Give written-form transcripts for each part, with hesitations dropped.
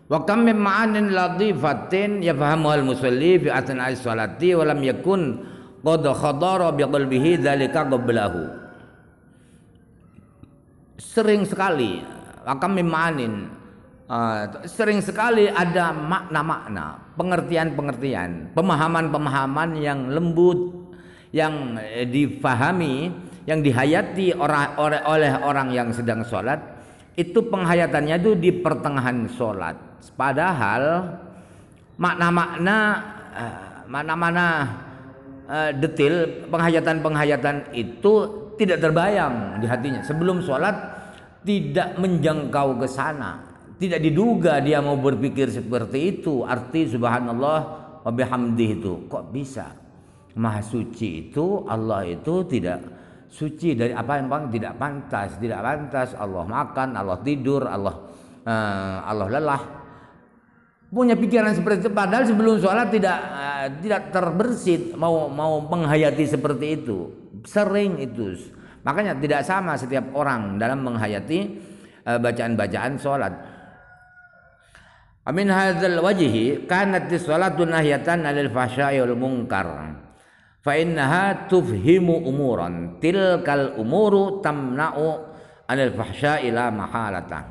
Wa kam min ma'anin latifatin yafhamuha al-musalli fi athna'i sholati wa lam yakun qad khadara bi qalbihi dzalika qablahu. Sering sekali wa kam min ma'anin sering sekali ada makna-makna, pengertian-pengertian, pemahaman-pemahaman yang lembut, yang difahami, yang dihayati oleh orang yang sedang sholat. Itu penghayatannya itu di pertengahan sholat. Padahal makna-makna detail penghayatan-penghayatan itu tidak terbayang di hatinya. Sebelum sholat tidak menjangkau ke sana. Tidak diduga dia mau berpikir seperti itu. Arti subhanallah wa bihamdih itu kok bisa? Maha suci itu, Allah itu tidak suci dari apa yang tidak pantas. Tidak pantas Allah makan, Allah tidur, Allah lelah. Punya pikiran seperti itu, padahal sebelum sholat tidak terbersit mau menghayati seperti itu. Sering itu. Makanya tidak sama setiap orang dalam menghayati bacaan-bacaan sholat. Amin hadzal wajhi kanat as-salatu nahyatan 'anil fahsya'i wal munkar. Fa innaha tufhimu umuran tilkal umuru tamna'u 'anil fahsya'i la mahalata.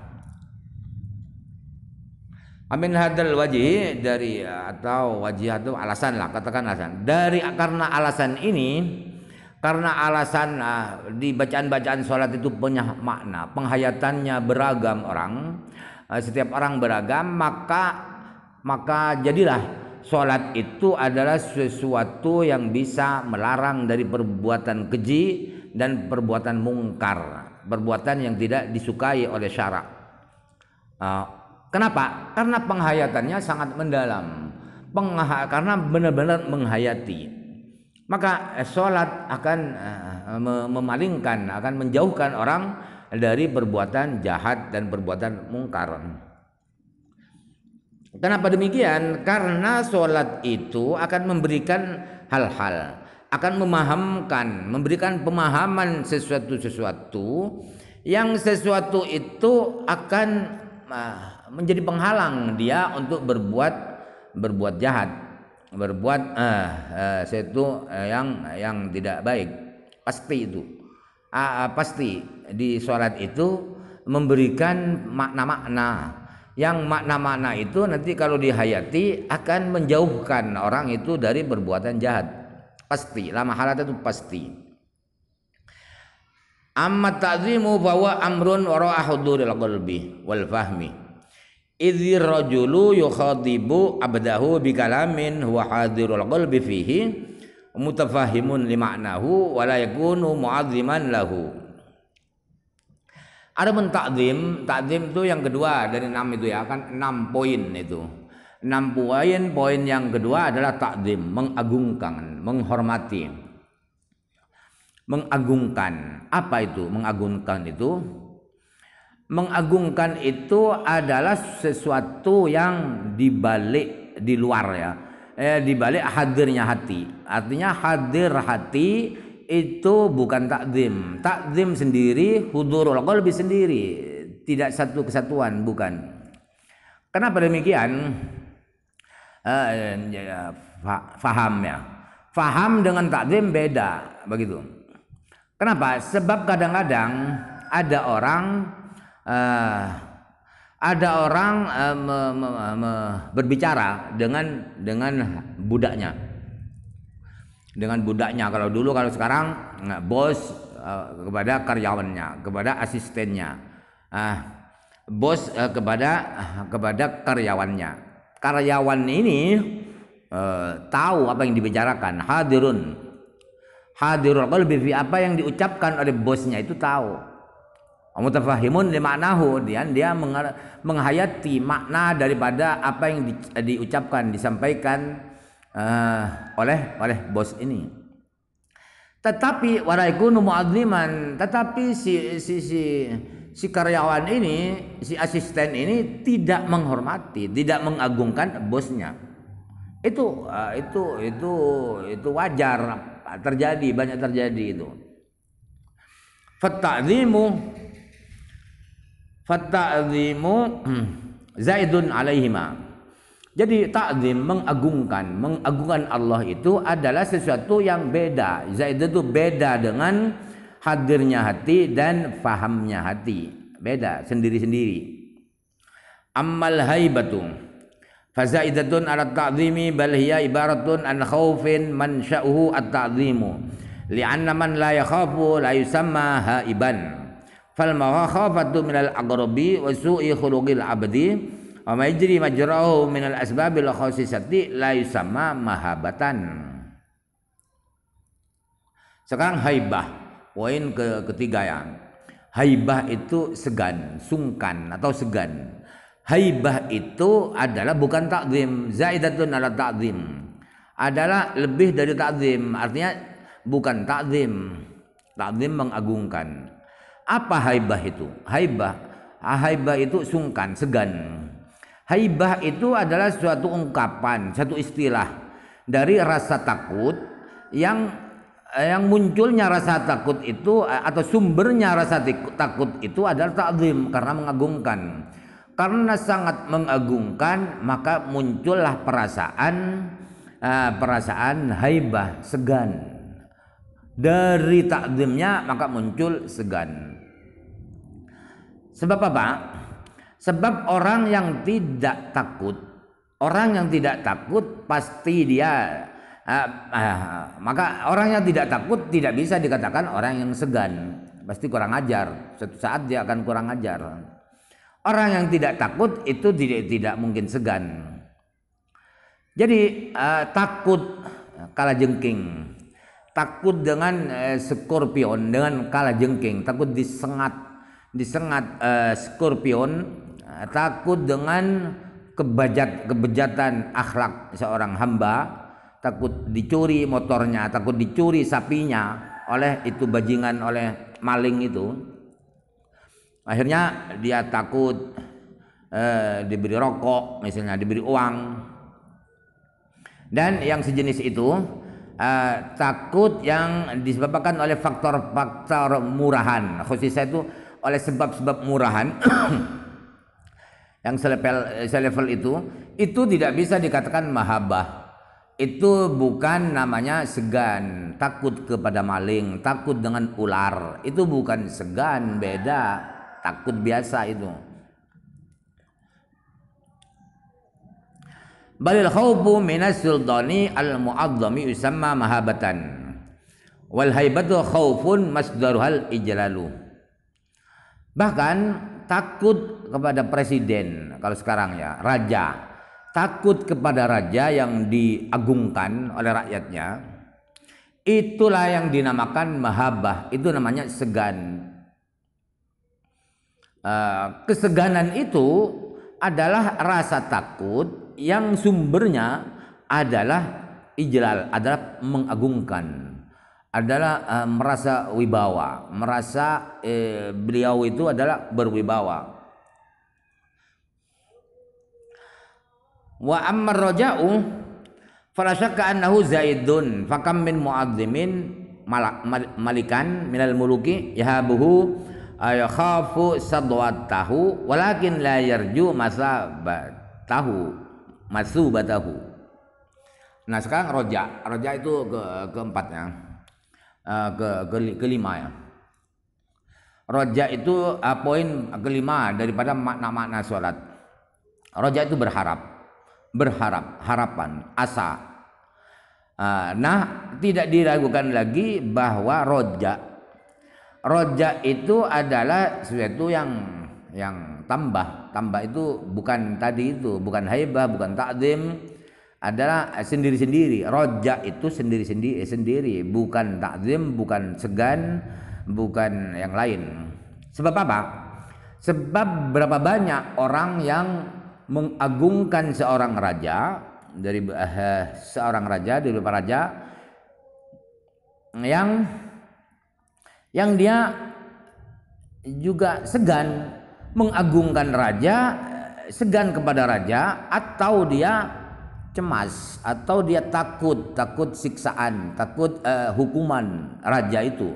Amin hadzal wajhi dari atau wajih itu alasan lah, katakan alasan. Karena alasan ini, karena alasan di bacaan-bacaan sholat itu punya makna, penghayatannya beragam orang. Setiap orang beragam, maka jadilah sholat itu adalah sesuatu yang bisa melarang dari perbuatan keji dan perbuatan mungkar, perbuatan yang tidak disukai oleh syarak. Kenapa? Karena penghayatannya sangat mendalam, karena benar-benar menghayati. Maka sholat akan memalingkan, akan menjauhkan orang dari perbuatan jahat dan perbuatan mungkar. Kenapa demikian? Karena sholat itu akan memberikan hal-hal, akan memberikan pemahaman sesuatu yang sesuatu itu akan menjadi penghalang dia untuk berbuat jahat, berbuat sesuatu yang tidak baik. Pasti itu. Pasti di sholat itu memberikan makna-makna, yang makna-makna itu nanti kalau dihayati akan menjauhkan orang itu dari perbuatan jahat. Pasti, la mahalat itu pasti. Amma ta'zimu bahwa amrun wara'a huduril qalbi wal fahmi. Idzir rajulu yukhadibu abdahu bikalamin huwa hadirul qalbi fihi mutafahimun limaknahu wa la yakunu mu'azziman lahu. Ada takzim itu yang kedua dari 6 itu ya, kan 6 poin itu. 6 poin yang kedua adalah takzim, mengagungkan, menghormati. Mengagungkan. Apa itu mengagungkan itu? Mengagungkan itu adalah sesuatu yang dibalik, di luar ya. Dibalik hadirnya hati. Artinya hadir hati itu bukan takzim. Takzim sendiri, hudurul qalbi sendiri, tidak satu kesatuan, bukan. Kenapa demikian? Faham ya. Faham dengan takzim beda, begitu. Kenapa? Sebab kadang-kadang ada orang berbicara dengan budaknya. Kalau dulu, kalau sekarang bos kepada karyawannya, kepada asistennya. Bos kepada karyawannya. Karyawan ini tahu apa yang dibicarakan, hadirul qalbi fi, apa yang diucapkan oleh bosnya itu tahu. Mutafahimun limaknahu, dia menghayati makna daripada apa yang diucapkan, disampaikan oleh bos ini. Tetapi walaikunu mu'adziman, tetapi si karyawan ini, si asisten ini tidak menghormati, tidak mengagungkan bosnya. Itu wajar terjadi, banyak terjadi itu. Fatta'zimu zaidun alaihima. Jadi ta'zim, mengagungkan Allah itu adalah sesuatu yang beda. Zaid itu beda dengan hadirnya hati dan fahamnya hati. Beda sendiri-sendiri. Ammal haibatu fazaidatun ala ta'zimi bal hiya ibaratun an khaufin man sya'uhu at-ta'zimu. Li'anna man la yakhafu la yusamma haiban. Fal makhafatu minal aqrabi wa su'i khuluqil abdi wa majri majrahu minal asbabil khasisati la yusamma mahabatan. Sekarang haibah, poin ketiga ya. Haibah itu segan, sungkan atau segan. Haibah itu adalah bukan takzim, zaidatun ala takzim. Adalah lebih dari takzim, artinya bukan takzim. Takzim mengagungkan. Apa haibah itu? Haibah itu sungkan, segan. Haibah itu adalah suatu ungkapan, satu istilah dari rasa takut yang munculnya rasa takut itu atau sumbernya rasa takut itu adalah takzim karena mengagungkan. Karena sangat mengagungkan maka muncullah perasaan haibah, segan. Dari takzimnya maka muncul segan. Sebab apa? Sebab orang yang tidak takut pasti dia maka orang yang tidak takut tidak bisa dikatakan orang yang segan, pasti kurang ajar. Suatu saat dia akan kurang ajar. Orang yang tidak takut itu tidak mungkin segan. Jadi takut kalajengking, takut dengan skorpion, dengan kalajengking, takut disengat skorpion, takut dengan kebejatan akhlak seorang hamba, takut dicuri motornya, takut dicuri sapinya oleh itu bajingan, oleh maling itu. Akhirnya dia takut diberi rokok, misalnya diberi uang, dan yang sejenis itu. Takut yang disebabkan oleh faktor-faktor murahan, khususnya itu oleh sebab-sebab murahan yang selevel itu tidak bisa dikatakan mahabbah. Itu bukan namanya segan. Takut kepada maling, takut dengan ular, itu bukan segan, beda. Takut biasa itu. Balil khawfu minas sultani al mu'azzami yusamma mahabatan wal haibatu khawfun masdaruhal ijlalu. Bahkan takut kepada presiden, kalau sekarang ya raja, takut kepada raja yang diagungkan oleh rakyatnya, itulah yang dinamakan mahabbah, itu namanya segan. Keseganan itu adalah rasa takut yang sumbernya adalah ijlal, adalah mengagungkan, adalah merasa wibawa, merasa beliau itu adalah berwibawa. Wa ammar raja'u fala syakka annahu zaidun fakam min mu'azzimin malikan minal muluki yahabuhu yakhafu sadwatahu walakin la yarju masubatahu. Nah sekarang roja itu keempatnya, kelima ya. Roja itu poin kelima daripada makna-makna sholat. Roja itu berharap, harapan, asa. Nah tidak diragukan lagi bahwa roja itu adalah sesuatu yang tambah itu bukan tadi itu, bukan haibah, bukan takzim, adalah sendiri-sendiri. Roja itu sendiri, bukan takzim, bukan segan, bukan yang lain. Sebab apa? Sebab berapa banyak orang yang mengagungkan seorang raja dari beberapa raja yang dia juga segan mengagungkan raja, segan kepada raja, atau dia cemas, atau dia takut siksaan, takut hukuman raja itu.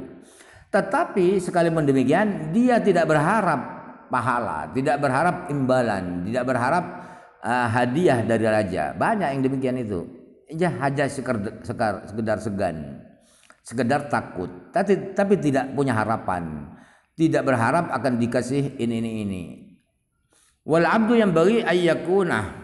Tetapi sekalipun demikian dia tidak berharap pahala, tidak berharap imbalan, tidak berharap hadiah dari raja. Banyak yang demikian itu. Hanya sekedar segan, sekedar takut, tapi tidak punya harapan, tidak berharap akan dikasih ini. Wal abdu yang bagi ayyakuna